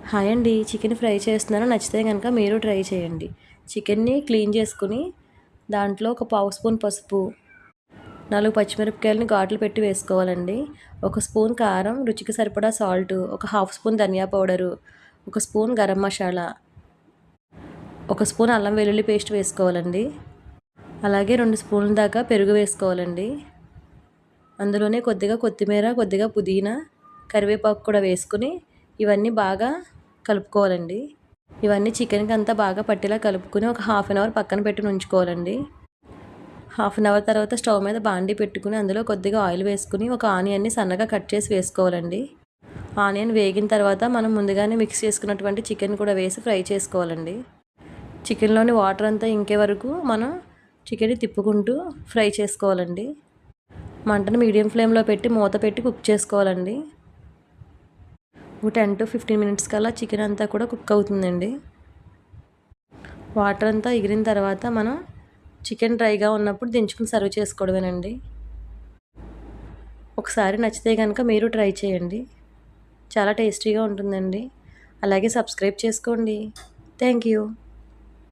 Hi అండి. Chicken fry చేస్తున్నాను. నచ్చితే గనక మీరు ట్రై చేయండి. చికెన్‌ని క్లీన్ చేసుకొని, దాంట్లో ఒక పావు స్పూన్ పసుపు, 4 పచ్చిమిరపకాయలని ఘాట్లు పెట్టి వేసుకోవాలండి. ఒక స్పూన్ కారం, రుచికి సరిపడా సాల్టు, ఒక హాఫ్ స్పూన్ ధనియా పౌడరు, ఒక స్పూన్ గరం మసాలా, ఒక స్పూన్ అల్లం వెల్లుల్లి పేస్ట్ వేసుకోవాలండి. అలాగే 2 స్పూన్ల దాకా పెరుగు వేసుకోవాలండి. అందులోనే కొద్దిగా కొత్తిమీర, కొద్దిగా పుదీనా, కరివేపాకు కూడా వేసుకొని ఇవన్నీ బాగా కలుపుకోవాలండి. ఇవన్నీ చికెన్‌కి అంతా బాగా పట్టేలా కలుపుకొని ఒక హాఫ్ అన్ అవర్ పక్కన పెట్టి ఉంచుకోవాలండి. హాఫ్ అన్ అవర్ తర్వాత స్టవ్ మీద బాండీ పెట్టుకుని అందులో కొద్దిగా ఆయిల్ వేసుకుని ఒక ఆనియన్ని సన్నగా కట్ చేసి వేసుకోవాలండి. ఆనియన్ వేగిన తర్వాత మనం ముందుగానే మిక్స్ చేసుకున్నటువంటి చికెన్ కూడా వేసి ఫ్రై చేసుకోవాలండి. చికెన్లోని వాటర్ అంతా ఇంకే వరకు మనం చికెన్ని తిప్పుకుంటూ ఫ్రై చేసుకోవాలండి. మంటను మీడియం ఫ్లేమ్లో పెట్టి మూత పెట్టి కుక్ చేసుకోవాలండి. ఒక 10 to 15 మినిట్స్ కల్లా చికెన్ అంతా కూడా కుక్ అవుతుందండి. వాటర్ అంతా ఎగిరిన తర్వాత మనం చికెన్ డ్రైగా ఉన్నప్పుడు దించుకుని సర్వ్ చేసుకోవడమేనండి. ఒకసారి నచ్చితే కనుక మీరు ట్రై చేయండి. చాలా టేస్టీగా ఉంటుందండి. అలాగే సబ్స్క్రైబ్ చేసుకోండి. Thank you.